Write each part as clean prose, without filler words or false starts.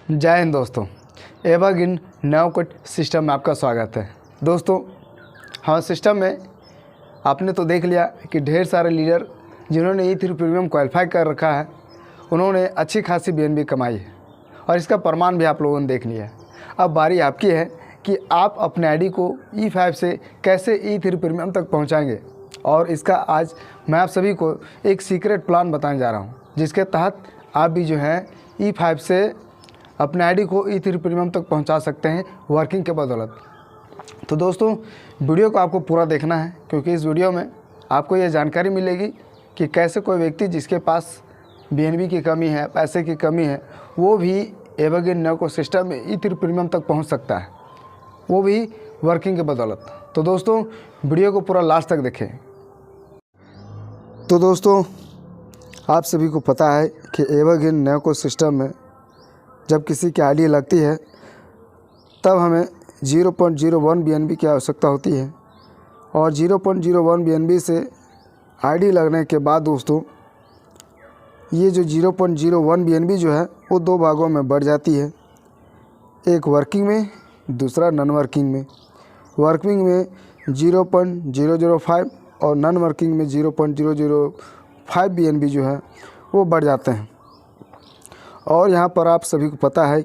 जय हिंद दोस्तों, evergreen नवकट system में आपका स्वागत है। दोस्तों, हाँ, सिस्टम में आपने तो देख लिया कि ढेर सारे लीडर जिन्होंने E3 प्रीमियम क्वालिफाई कर रखा है, उन्होंने अच्छी खासी BNB कमाई है और इसका प्रमाण भी आप लोगों ने देख लिया है। अब बारी आपकी है कि आप अपने आईडी को E5 से कैसे E3 प्रीमियम तक पहुंचाएंगे, और इसका आज मैं आप सभी को एक सीक्रेट प्लान बताने जा रहा हूं, जिसके तहत आप भी जो है E5 से अपने आईडी को E3 प्रीमियम तक पहुंचा सकते हैं वर्किंग के बदौलत। तो दोस्तों, वीडियो को आपको पूरा देखना है, क्योंकि इस वीडियो में आपको ये जानकारी मिलेगी कि कैसे कोई व्यक्ति जिसके पास BNB की कमी है, पैसे की कमी है, वो भी एवरग्रीन नवको सिस्टम में E3 प्रीमियम तक पहुंच सकता है, वो भी वर्किंग के बदौलत। तो दोस्तों, वीडियो को पूरा लास्ट तक देखें। तो दोस्तों, आप सभी को पता है कि एवरग्रीन नवको सिस्टम में जब किसी की आईडी लगती है तब हमें 0.01 BNB की आवश्यकता होती है, और 0.01 BNB से आईडी लगने के बाद दोस्तों, ये जो 0.01 BNB जो है वो दो भागों में बढ़ जाती है, एक वर्किंग में, दूसरा नॉन वर्किंग में। वर्किंग में 0.005 और नॉन वर्किंग में 0.005 BNB जो है वो बढ़ जाते हैं। और यहाँ पर आप सभी को पता है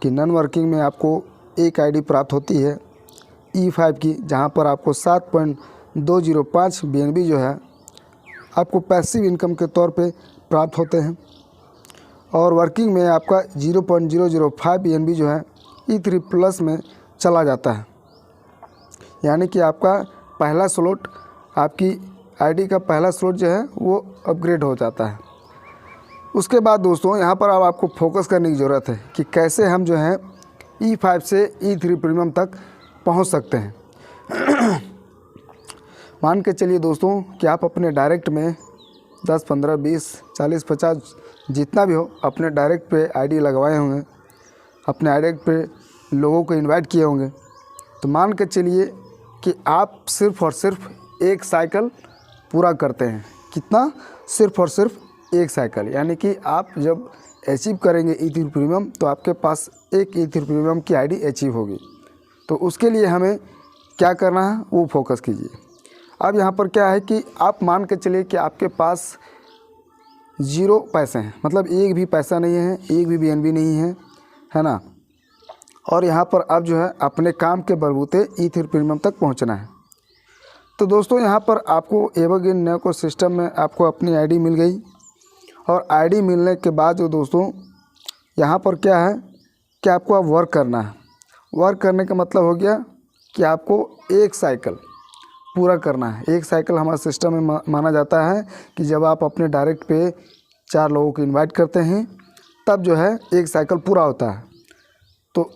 कि नॉन वर्किंग में आपको एक आईडी प्राप्त होती है E5 की, जहाँ पर आपको 7.205 BNB जो है आपको पैसिव इनकम के तौर पे प्राप्त होते हैं, और वर्किंग में आपका 0.005 BNB जो है E3 प्लस में चला जाता है। यानी कि आपका पहला स्लॉट, आपकी आईडी का पहला स्लॉट जो है वो अपग्रेड हो जाता है। उसके बाद दोस्तों, यहाँ पर अब आपको फोकस करने की ज़रूरत है कि कैसे हम जो है E5 से E3 प्रीमियम तक पहुँच सकते हैं। मान के चलिए दोस्तों कि आप अपने डायरेक्ट में 10, 15, 20, 40, 50 जितना भी हो अपने डायरेक्ट पे आईडी लगवाए होंगे, अपने डायरेक्ट पे लोगों को इनवाइट किए होंगे। तो मान के चलिए कि आप सिर्फ़ और सिर्फ एक साइकिल पूरा करते हैं। कितना? सिर्फ़ और सिर्फ एक साइकिल। यानी कि आप जब अचीव करेंगे E3 प्रीमियम तो आपके पास एक E3 प्रीमियम की आईडी अचीव होगी। तो उसके लिए हमें क्या करना है वो फोकस कीजिए। अब यहाँ पर क्या है कि आप मान के चलिए कि आपके पास 0 पैसे हैं, मतलब एक भी पैसा नहीं है, एक भी BNB नहीं है ना। और यहाँ पर अब जो है अपने काम के बलबूते E3 प्रीमियम तक पहुँचना है। तो दोस्तों, यहाँ पर आपको एवरग्रीन नवको सिस्टम में आपको अपनी आईडी मिल गई, और आईडी मिलने के बाद जो दोस्तों यहाँ पर क्या है कि आपको अब वर्क करना है। वर्क करने का मतलब हो गया कि आपको एक साइकिल पूरा करना है। एक साइकिल हमारे सिस्टम में माना जाता है कि जब आप अपने डायरेक्ट पे 4 लोगों को इनवाइट करते हैं तब जो है एक साइकिल पूरा होता है। तो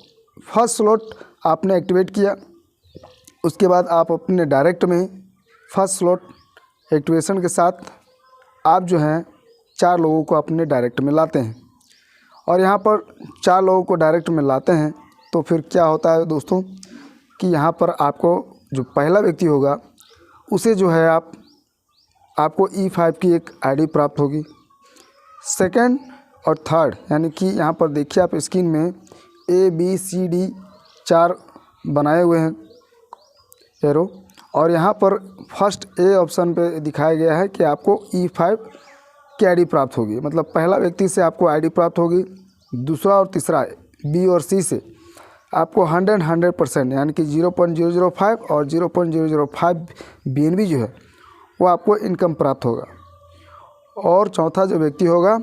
फर्स्ट स्लॉट आपने एक्टिवेट किया, उसके बाद आप अपने डायरेक्ट में फर्स्ट स्लॉट एक्टिवेशन के साथ आप जो है 4 लोगों को अपने डायरेक्ट में लाते हैं। और यहाँ पर 4 लोगों को डायरेक्ट में लाते हैं तो फिर क्या होता है दोस्तों कि यहाँ पर आपको जो पहला व्यक्ति होगा उसे जो है आपको E5 की एक आईडी प्राप्त होगी। सेकंड और थर्ड, यानी कि यहाँ पर देखिए आप स्क्रीन में A, B, C, D 4 बनाए हुए हैं एरो, और यहाँ पर फर्स्ट A ऑप्शन पे दिखाया गया है कि आपको E5 की आईडी प्राप्त होगी। मतलब पहला व्यक्ति से आपको आईडी प्राप्त होगी, दूसरा और तीसरा B और C से आपको 100% यानी कि 0.005 और 0.005 BNB जो है वो आपको इनकम प्राप्त होगा। और चौथा जो व्यक्ति होगा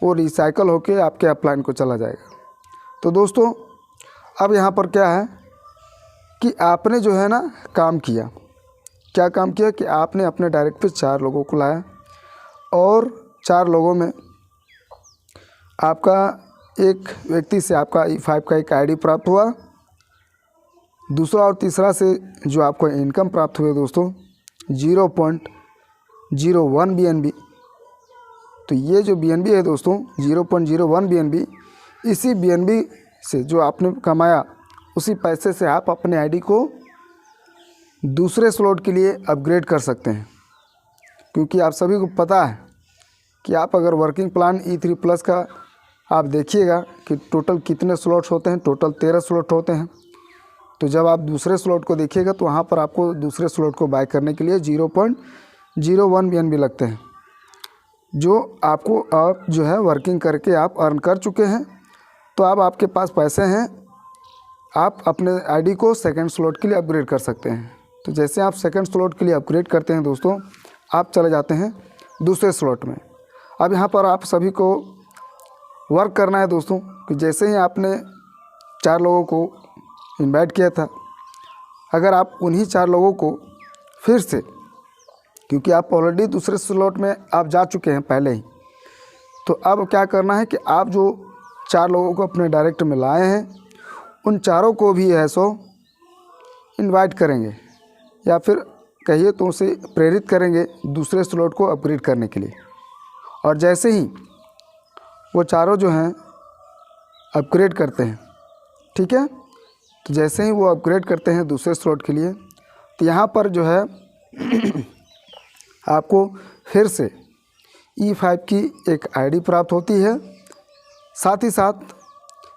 वो रिसाइकल होके आपके अपलाइन को चला जाएगा। तो दोस्तों, अब यहाँ पर क्या है कि आपने जो है ना काम किया। क्या काम किया कि आपने अपने डायरेक्ट पे 4 लोगों को लाया, और 4 लोगों में आपका एक व्यक्ति से आपका E5 का एक आईडी प्राप्त हुआ, दूसरा और तीसरा से जो आपको इनकम प्राप्त हुए दोस्तों 0.01 BNB। तो ये जो BNB है दोस्तों 0.01 BNB, इसी BNB से जो आपने कमाया उसी पैसे से आप अपने आईडी को दूसरे स्लॉट के लिए अपग्रेड कर सकते हैं। क्योंकि आप सभी को पता है कि आप अगर वर्किंग प्लान E3 प्लस का आप देखिएगा कि टोटल कितने स्लॉट्स होते हैं। टोटल 13 स्लॉट होते हैं। तो जब आप दूसरे स्लॉट को देखिएगा तो वहाँ पर आपको दूसरे स्लॉट को बाय करने के लिए 0.01 BNB लगते हैं, जो आपको आप जो है वर्किंग करके आप अर्न कर चुके हैं। तो अब आपके पास पैसे हैं, आप अपने आईडी को सेकंड स्लॉट के लिए अपग्रेड कर सकते हैं। तो जैसे आप सेकंड स्लॉट के लिए अपग्रेड करते हैं दोस्तों, आप चले जाते हैं दूसरे स्लॉट में। अब यहाँ पर आप सभी को वर्क करना है दोस्तों कि जैसे ही आपने 4 लोगों को इनवाइट किया था, अगर आप उन्हीं 4 लोगों को फिर से, क्योंकि आप ऑलरेडी दूसरे स्लॉट में आप जा चुके हैं पहले ही, तो अब क्या करना है कि आप जो 4 लोगों को अपने डायरेक्ट में लाए हैं, उन चारों को भी ऐसो इनवाइट करेंगे या फिर कहिए तो उसे प्रेरित करेंगे दूसरे स्लॉट को अपग्रेड करने के लिए। और जैसे ही वो चारों जो हैं अपग्रेड करते हैं, ठीक है, तो जैसे ही वो अपग्रेड करते हैं दूसरे स्लॉट के लिए, तो यहाँ पर जो है आपको फिर से E5 की एक आईडी प्राप्त होती है, साथ ही साथ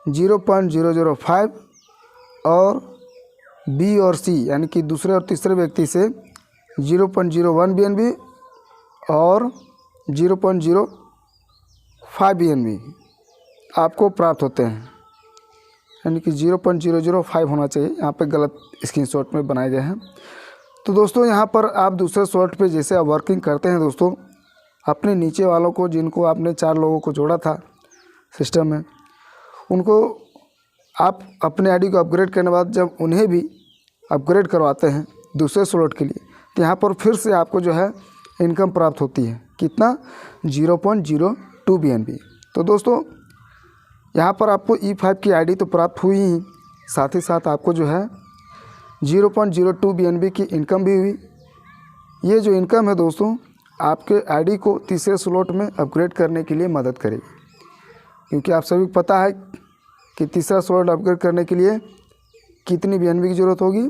0.005 और B और C यानी कि दूसरे और तीसरे व्यक्ति से 0.01 BNB और 0.05 BNB आपको प्राप्त होते हैं, यानी कि 0.005 होना चाहिए, यहाँ पे गलत स्क्रीनशॉट में बनाए गए हैं। तो दोस्तों यहाँ पर आप दूसरे स्लॉट पे जैसे आप वर्किंग करते हैं दोस्तों, अपने नीचे वालों को, जिनको आपने 4 लोगों को जोड़ा था सिस्टम में, उनको आप अपने आईडी को अपग्रेड करने के बाद जब उन्हें भी अपग्रेड करवाते हैं दूसरे स्लॉट के लिए, तो यहाँ पर फिर से आपको जो है इनकम प्राप्त होती है। कितना? 0.02 BNB। तो दोस्तों यहाँ पर आपको E5 की आईडी तो प्राप्त हुई ही, साथ ही साथ आपको जो है 0.02 BNB की इनकम भी हुई। ये जो इनकम है दोस्तों, आपके आईडी को तीसरे स्लॉट में अपग्रेड करने के लिए मदद करेगी, क्योंकि आप सभी को पता है कि तीसरा स्लॉट अपग्रेड करने के लिए कितनी BNB की ज़रूरत होगी?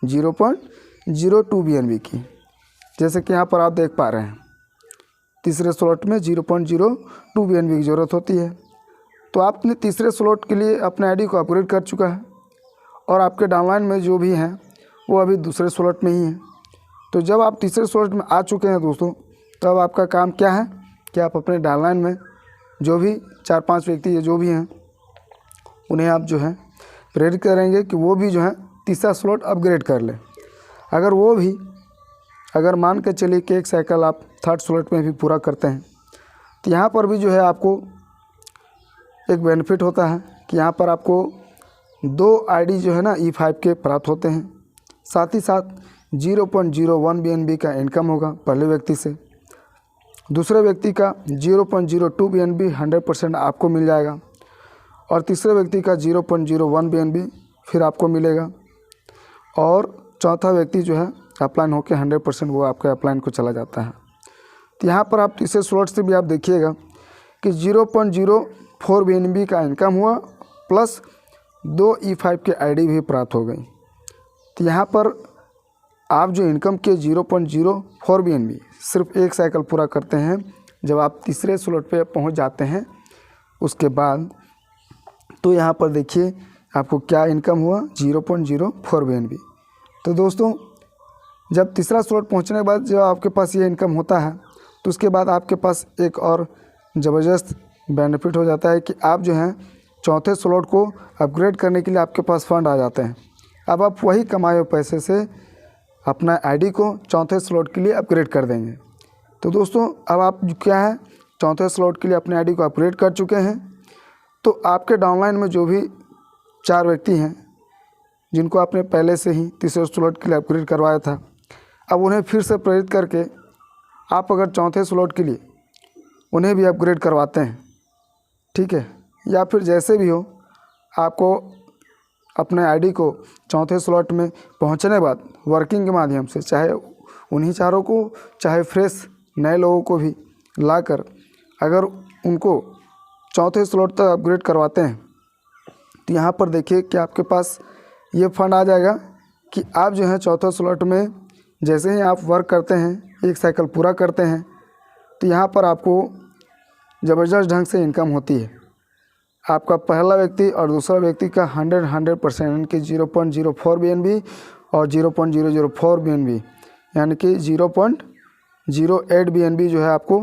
0.02 BNB की। जैसे कि यहाँ पर आप देख पा रहे हैं, तीसरे स्लॉट में 0.02 BNB की ज़रूरत होती है। तो आपने तीसरे स्लॉट के लिए अपने आईडी को अपग्रेड कर चुका है, और आपके डाउनलाइन में जो भी हैं वो अभी दूसरे स्लॉट में ही हैं। तो जब आप तीसरे स्लॉट में आ चुके हैं दोस्तों, तब आपका काम क्या है कि आप अपने डाउनलाइन में जो भी 4-5 व्यक्ति जो भी हैं, उन्हें आप जो है प्रेरित करेंगे कि वो भी जो है तीसरा स्लॉट अपग्रेड कर लें। अगर मान के चलिए कि एक साइकिल आप थर्ड स्लॉट में भी पूरा करते हैं, तो यहाँ पर भी जो है आपको एक बेनिफिट होता है कि यहाँ पर आपको 2 आईडी जो है ना E5 के प्राप्त होते हैं। साथ ही साथ 0.01 BNB का इनकम होगा पहले व्यक्ति से, दूसरे व्यक्ति का 0.02 BNB 100% आपको मिल जाएगा, और तीसरे व्यक्ति का 0.01 BNB फिर आपको मिलेगा, और चौथा व्यक्ति जो है अपलाइन होकर 100% वो आपके अपलाइन को चला जाता है। तो यहाँ पर आप तीसरे स्लॉट से भी आप देखिएगा कि 0.04 BNB का इनकम हुआ, प्लस 2 E5 के आईडी भी प्राप्त हो गई। तो यहाँ पर आप जो इनकम के 0.04 BNB सिर्फ एक साइकिल पूरा करते हैं, जब आप तीसरे स्लॉट पे पहुँच जाते हैं उसके बाद, तो यहाँ पर देखिए आपको क्या इनकम हुआ, 0.04 BNB। तो दोस्तों जब तीसरा स्लॉट पहुँचने के बाद जब आपके पास ये इनकम होता है, तो उसके बाद आपके पास एक और ज़बरदस्त बेनिफिट हो जाता है कि आप जो हैं चौथे स्लॉट को अपग्रेड करने के लिए आपके पास फ़ंड आ जाते हैं। अब आप वही कमाए हुए पैसे से अपना आईडी को चौथे स्लॉट के लिए अपग्रेड कर देंगे। तो दोस्तों अब आप क्या है, चौथे स्लॉट के लिए अपने आईडी को अपग्रेड कर चुके हैं। तो आपके डाउनलाइन में जो भी 4 व्यक्ति हैं जिनको आपने पहले से ही तीसरे स्लॉट के लिए अपग्रेड करवाया था, अब उन्हें फिर से प्रेरित करके आप अगर चौथे स्लॉट के लिए उन्हें भी अपग्रेड करवाते हैं, ठीक है, या फिर जैसे भी हो, आपको अपने आईडी को चौथे स्लॉट में पहुंचने के बाद वर्किंग के माध्यम से, चाहे उन्हीं चारों को, चाहे फ्रेश नए लोगों को भी लाकर अगर उनको चौथे स्लॉट तक अपग्रेड करवाते हैं, तो यहाँ पर देखिए कि आपके पास ये फंड आ जाएगा कि आप जो है चौथे स्लॉट में जैसे ही आप वर्क करते हैं, एक साइकिल पूरा करते हैं, तो यहाँ पर आपको ज़बरदस्त ढंग से इनकम होती है। आपका पहला व्यक्ति और दूसरा व्यक्ति का 100% यानी कि 0.04 BNB और 0.004 BNB यानी कि 0.08 BNB जो है आपको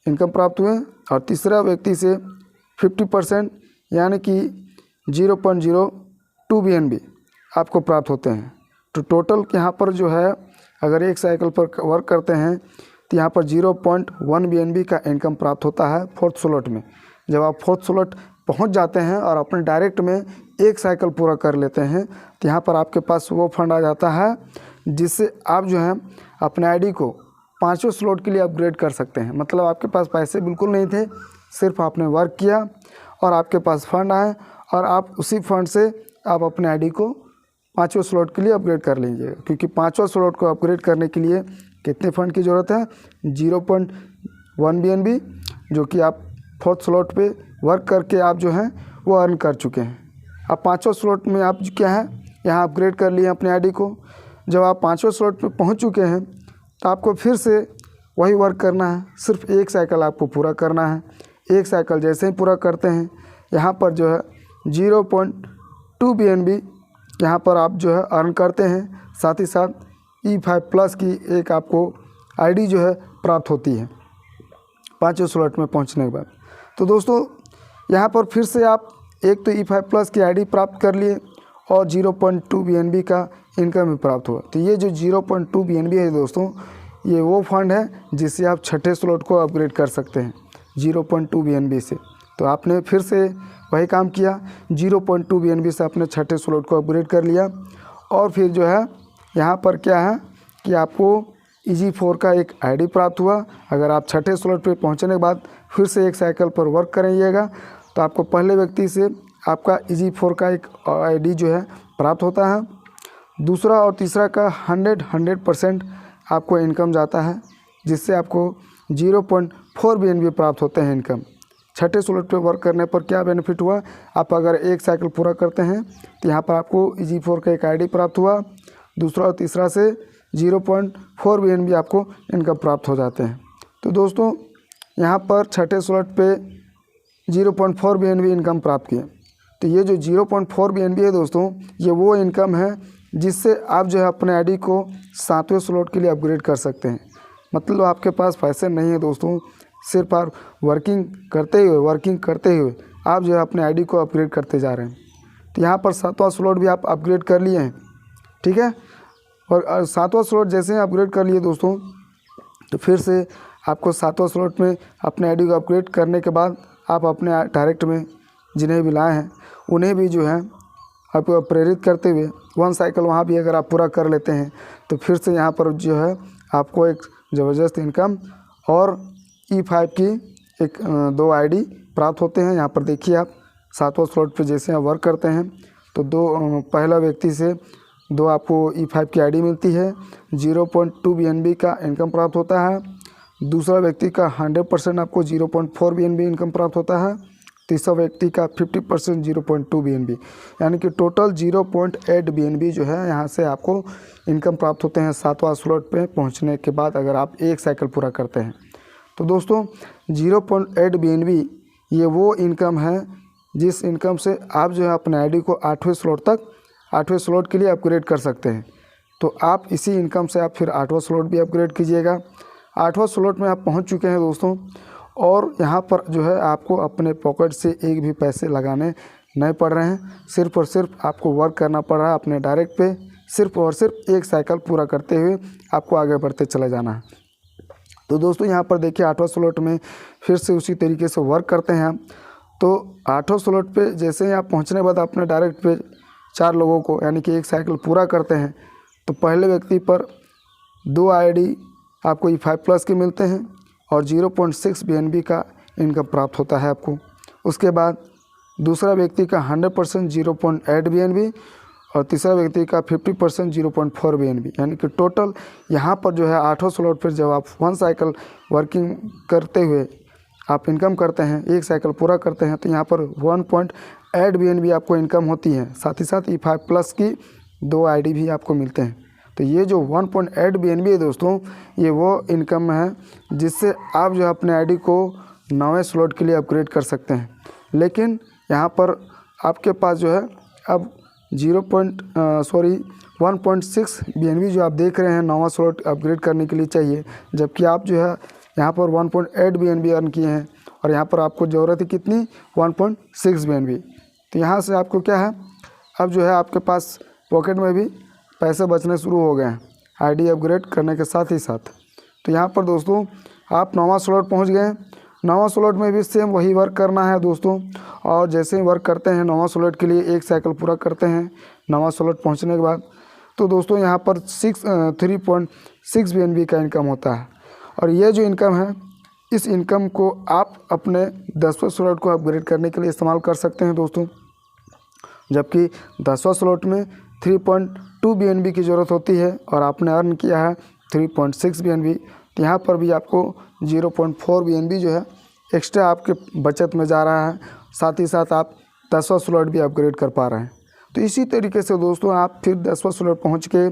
इनकम प्राप्त हुए। और तीसरा व्यक्ति से 50% यानी कि 0.02 BNB आपको प्राप्त होते हैं। तो टोटल यहाँ पर जो है अगर एक साइकिल पर वर्क करते हैं तो यहाँ पर 0.1 BNB का इनकम प्राप्त होता है फोर्थ स्लॉट में। जब आप फोर्थ स्लॉट पहुँच जाते हैं और अपने डायरेक्ट में एक साइकिल पूरा कर लेते हैं तो यहाँ पर आपके पास वो फंड आ जाता है जिससे आप जो है अपने आईडी को 5वें स्लॉट के लिए अपग्रेड कर सकते हैं। मतलब आपके पास पैसे बिल्कुल नहीं थे, सिर्फ आपने वर्क किया और आपके पास फंड आए और आप उसी फंड से आप अपने आईडी को 5वें स्लॉट के लिए अपग्रेड कर लीजिए। क्योंकि 5वां स्लॉट को अपग्रेड करने के लिए कितने फंड की ज़रूरत है? 0.1 BNB जो कि आप फोर्थ स्लॉट पे वर्क करके आप जो हैं वो अर्न कर चुके हैं। अब 5वां स्लॉट में आप क्या है यहाँ अपग्रेड कर लिए अपने आईडी को। जब आप 5वें स्लॉट पे पहुँच चुके हैं तो आपको फिर से वही वर्क करना है। सिर्फ एक साइकिल आपको पूरा करना है। एक साइकिल जैसे ही पूरा करते हैं यहाँ पर जो है 0.2 BNB यहाँ पर आप जो है अर्न करते हैं। साथ ही साथ E5 प्लस की एक आपको आईडी जो है प्राप्त होती है 5वें स्लॉट में पहुँचने के बाद। तो दोस्तों यहाँ पर फिर से आप एक तो E5 प्लस की आईडी प्राप्त कर लिए और 0.2 BNB का इनकम भी प्राप्त हुआ। तो ये जो 0.2 BNB है दोस्तों, ये वो फंड है जिससे आप छठे स्लॉट को अपग्रेड कर सकते हैं 0.2 BNB से। तो आपने फिर से वही काम किया, 0.2 BNB से आपने छठे स्लॉट को अपग्रेड कर लिया। और फिर जो है यहाँ पर क्या है कि आपको EG4 का एक आईडी प्राप्त हुआ। अगर आप छठे स्लॉट पे पहुँचने के बाद फिर से एक साइकिल पर वर्क करेंगे तो आपको पहले व्यक्ति से आपका EG4 का एक आईडी जो है प्राप्त होता है। दूसरा और तीसरा का 100% आपको इनकम जाता है जिससे आपको 0.4 BNB प्राप्त होते हैं इनकम। छठे स्लॉट पे वर्क करने पर क्या बेनिफिट हुआ? आप अगर एक साइकिल पूरा करते हैं तो यहाँ पर आपको EG4 का एक आईडी प्राप्त हुआ। दूसरा और तीसरा से 0.4 BNB आपको इनकम प्राप्त हो जाते हैं। तो दोस्तों यहाँ पर छठे स्लॉट पे 0.4 BNB इनकम प्राप्त किए। तो ये जो 0.4 BNB है दोस्तों, ये वो इनकम है जिससे आप जो है अपने आईडी को 7वें स्लॉट के लिए अपग्रेड कर सकते हैं। मतलब आपके पास पैसे नहीं है दोस्तों, सिर्फ आप वर्किंग करते हुए आप जो है अपने आईडी को अपग्रेड करते जा रहे हैं। तो यहाँ पर 7वां स्लॉट भी आप अपग्रेड कर लिए हैं, ठीक है। और 7वां स्लॉट जैसे ही अपग्रेड कर लिए दोस्तों, तो फिर से आपको 7वां स्लॉट में अपने आईडी को अपग्रेड करने के बाद आप अपने डायरेक्ट में जिन्हें भी लाए हैं उन्हें भी जो है आपको प्रेरित करते हुए 1 साइकिल वहाँ भी अगर आप पूरा कर लेते हैं तो फिर से यहाँ पर जो है आपको एक ज़बरदस्त इनकम और E5 की एक 2 आईडी प्राप्त होते हैं। यहाँ पर देखिए आप 7वां स्लॉट पे जैसे आप वर्क करते हैं तो पहला व्यक्ति से 2 आपको E5 की आईडी मिलती है, 0.2 BNB का इनकम प्राप्त होता है। दूसरा व्यक्ति का 100% आपको 0.4 BNB इनकम प्राप्त होता है। तीसरा व्यक्ति का 50% 0.2 BNB यानी कि टोटल 0.8 BNB जो है यहाँ से आपको इनकम प्राप्त होते हैं 7वां स्लॉट पे पहुँचने के बाद अगर आप एक साइकिल पूरा करते हैं। तो दोस्तों 0.8 BNB ये वो इनकम है जिस इनकम से आप जो है अपने आईडी को 8वें स्लॉट के लिए अपग्रेड कर सकते हैं। तो आप इसी इनकम से आप फिर 8वां स्लॉट भी अपग्रेड कीजिएगा। 8वां स्लॉट में आप पहुंच चुके हैं दोस्तों और यहाँ पर जो है आपको अपने पॉकेट से एक भी पैसे लगाने नहीं पड़ रहे हैं, सिर्फ और सिर्फ आपको वर्क करना पड़ रहा है अपने डायरेक्ट पे। सिर्फ और सिर्फ एक साइकिल पूरा करते हुए आपको आगे बढ़ते चले जाना है। तो दोस्तों यहाँ पर देखिए 8वां स्लॉट में फिर से उसी तरीके से वर्क करते हैं आप। तो 8वां स्लॉट पे जैसे ही आप पहुँचने के बाद अपने डायरेक्ट पे 4 लोगों को यानी कि एक साइकिल पूरा करते हैं तो पहले व्यक्ति पर 2 आईडी आपको E5 प्लस के मिलते हैं और 0.6 BNB का इनकम प्राप्त होता है आपको। उसके बाद दूसरा व्यक्ति का 100% 0.8 BNB और तीसरा व्यक्ति का 50% 0.4 BNB यानी कि टोटल यहाँ पर जो है 8वां स्लॉट पर जब आप 1 साइकिल वर्किंग करते हुए आप इनकम करते हैं, एक साइकिल पूरा करते हैं तो यहाँ पर 1.8 BNB आपको इनकम होती है। साथ ही साथ E5 प्लस की 2 आईडी भी आपको मिलते हैं। तो ये जो 1.8 BNB है दोस्तों, ये वो इनकम है जिससे आप जो है अपने आईडी को 9वें स्लॉट के लिए अपग्रेड कर सकते हैं। लेकिन यहाँ पर आपके पास जो है अब 1.6 BNB जो आप देख रहे हैं नवा स्लॉट अपग्रेड करने के लिए चाहिए, जबकि आप जो है यहाँ पर 1.8 BNB अर्न किए हैं और यहाँ पर आपको ज़रूरत है कितनी 1.6 BNB। तो यहाँ से आपको क्या है, अब जो है आपके पास पॉकेट में भी पैसे बचने शुरू हो गए हैं आईडी अपग्रेड करने के साथ ही साथ। तो यहाँ पर दोस्तों आप नवा स्लॉट पहुँच गए। नवा स्लॉट में भी सेम वही वर्क करना है दोस्तों, और जैसे ही वर्क करते हैं नवा स्लॉट के लिए एक साइकिल पूरा करते हैं नवा स्लॉट पहुंचने के बाद, तो दोस्तों यहाँ पर 3.6 BNB का इनकम होता है। और ये जो इनकम है इस इनकम को आप अपने 10वें स्लॉट को अपग्रेड करने के लिए इस्तेमाल कर सकते हैं दोस्तों, जबकि 10वां स्लॉट में 3.2 BNB की ज़रूरत होती है और आपने अर्न किया है 3.6 BNB। तो यहाँ पर भी आपको 0.4 BNB जो है एक्स्ट्रा आपके बचत में जा रहा है, साथ ही साथ आप 10वां स्लॉट भी अपग्रेड कर पा रहे हैं। तो इसी तरीके से दोस्तों आप फिर 10वां स्लॉट पहुँच के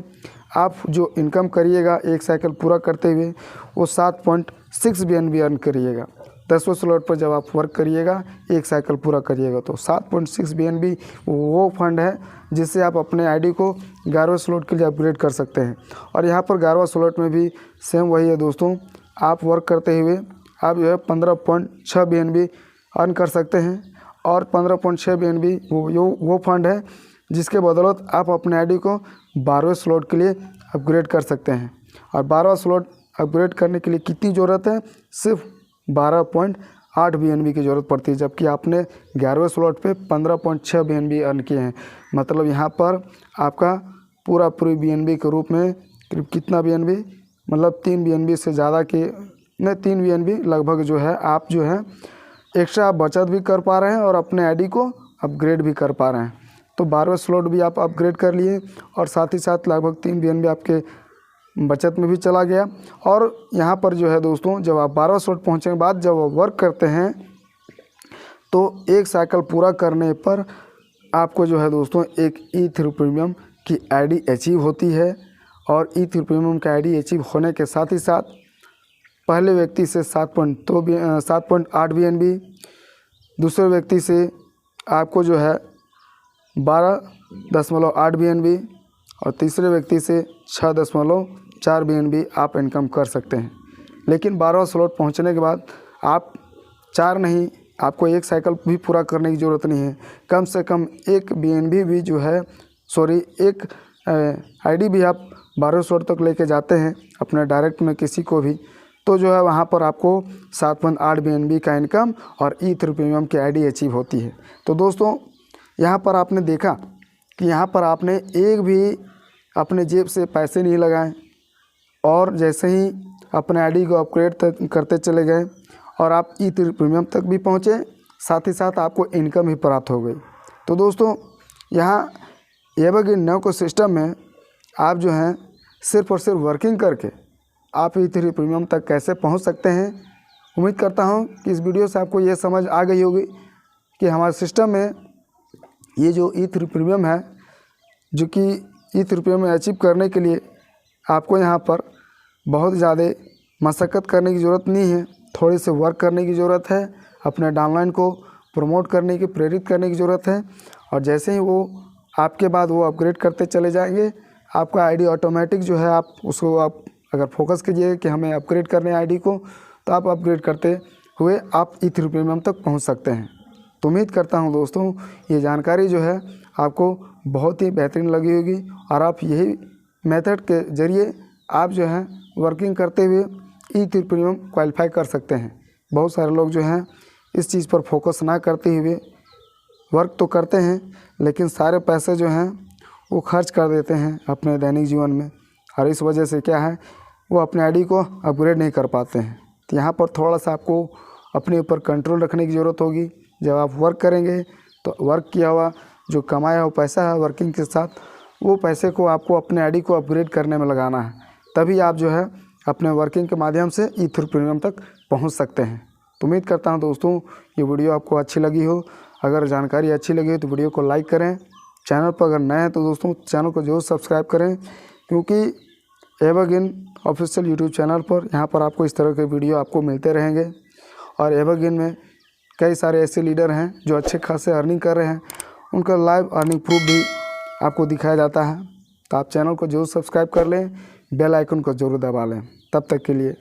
आप जो इनकम करिएगा एक साइकिल पूरा करते हुए वो 7.6 BNB अर्न करिएगा। 10वें स्लॉट पर जब आप वर्क करिएगा एक साइकिल पूरा करिएगा तो 7.6 BNB वो फंड है जिससे आप अपने आईडी को 11वें स्लॉट के लिए अपग्रेड कर सकते हैं। और यहाँ पर 11वां स्लॉट में भी सेम वही है दोस्तों, आप वर्क करते हुए आप जो है 15.6 BNB अर्न कर सकते हैं। और 15.6 BNB वो फंड है जिसके बदौलत आप अपने आईडी को 12वें स्लॉट के लिए अपग्रेड कर सकते हैं। और 12वां स्लॉट अपग्रेड करने के लिए कितनी ज़रूरत है, सिर्फ 12.8 BNB की ज़रूरत पड़ती है, जबकि आपने 11वें स्लॉट पे 15.6 BNB अर्न किए हैं। मतलब यहाँ पर आपका पूरी BNB के रूप में करीब कितना BNB, मतलब 3 BNB से ज़्यादा के नहीं 3 BNB लगभग जो है आप जो है एक्स्ट्रा बचत भी कर पा रहे हैं और अपने आईडी को अपग्रेड भी कर पा रहे हैं। तो 12वें स्लॉट भी आप अपग्रेड कर लिए और साथ ही साथ लगभग 3 BNB आपके बचत में भी चला गया। और यहाँ पर जो है दोस्तों जब आप 12वें स्लॉट पहुँचने के बाद जब आप वर्क करते हैं तो एक साइकिल पूरा करने पर आपको जो है दोस्तों एक ई3 प्रीमियम की आईडी अचीव होती है। और ई3 प्रीमियम की आईडी अचीव होने के साथ ही साथ पहले व्यक्ति से 7.8 BNB, दूसरे व्यक्ति से आपको जो है 12.8 BNB और तीसरे व्यक्ति से 6.4 BNB आप इनकम कर सकते हैं। लेकिन 12वां स्लॉट पहुंचने के बाद आप 4 नहीं, आपको एक साइकिल भी पूरा करने की ज़रूरत नहीं है, कम से कम एक BNB भी जो है एक आईडी भी आप 12वें स्लॉट तक लेके जाते हैं अपने डायरेक्ट में किसी को भी, तो जो है वहाँ पर आपको 7.8 BNB का इनकम और ई3 प्रीमियम की आईडी अचीव होती है। तो दोस्तों यहाँ पर आपने देखा कि यहाँ पर आपने एक भी अपने जेब से पैसे नहीं लगाए और जैसे ही अपने आईडी को अपग्रेड करते चले गए और आप ई3 प्रीमियम तक भी पहुँचे, साथ ही साथ आपको इनकम भी प्राप्त हो गई। तो दोस्तों यहाँ एवरग्रीन नौ को सिस्टम में आप जो हैं सिर्फ और सिर्फ वर्किंग करके आप ई3 प्रीमियम तक कैसे पहुंच सकते हैं। उम्मीद करता हूं कि इस वीडियो से आपको ये समझ आ गई होगी कि हमारे सिस्टम में ये जो ई3 प्रीमियम है, जो कि ई3 प्रीमियम अचीव करने के लिए आपको यहाँ पर बहुत ज़्यादा मशक्क़त करने की ज़रूरत नहीं है, थोड़ी सी वर्क करने की ज़रूरत है, अपने डाउनलाइन को प्रमोट करने की, प्रेरित करने की ज़रूरत है। और जैसे ही वो आपके बाद वो अपग्रेड करते चले जाएंगे, आपका आईडी ऑटोमेटिक जो है आप उसको आप अगर फोकस कीजिए कि हमें अपग्रेड करने आईडी को, तो आप अपग्रेड करते हुए आप ई3 प्रीमियम तक पहुंच सकते हैं। तो उम्मीद करता हूं दोस्तों ये जानकारी जो है आपको बहुत ही बेहतरीन लगी होगी और आप यही मेथड के ज़रिए आप जो है वर्किंग करते हुए ई3 प्रीमियम क्वालिफाई कर सकते हैं। बहुत सारे लोग जो हैं इस चीज़ पर फोकस ना करते हुए वर्क तो करते हैं, लेकिन सारे पैसे जो हैं वो खर्च कर देते हैं अपने दैनिक जीवन में, और इस वजह से क्या है वो अपने आईडी को अपग्रेड नहीं कर पाते हैं। तो यहाँ पर थोड़ा सा आपको अपने ऊपर कंट्रोल रखने की ज़रूरत होगी। जब आप वर्क करेंगे तो वर्क किया हुआ जो कमाया हुआ पैसा है वर्किंग के साथ, वो पैसे को आपको अपने आईडी को अपग्रेड करने में लगाना है, तभी आप जो है अपने वर्किंग के माध्यम से ई3 प्रीमियम तक पहुँच सकते हैं। तो उम्मीद करता हूँ दोस्तों ये वीडियो आपको अच्छी लगी हो। अगर जानकारी अच्छी लगी हो तो वीडियो को लाइक करें, चैनल पर अगर नए हैं तो दोस्तों चैनल को जरूर सब्सक्राइब करें, क्योंकि एवरग्रीन ऑफिशियल यूट्यूब चैनल पर यहाँ पर आपको इस तरह के वीडियो आपको मिलते रहेंगे। और एवरग्रीन में कई सारे ऐसे लीडर हैं जो अच्छे खासे अर्निंग कर रहे हैं, उनका लाइव अर्निंग प्रूफ भी आपको दिखाया जाता है। तो आप चैनल को जरूर सब्सक्राइब कर लें, बेल आइकन को जरूर दबा लें। तब तक के लिए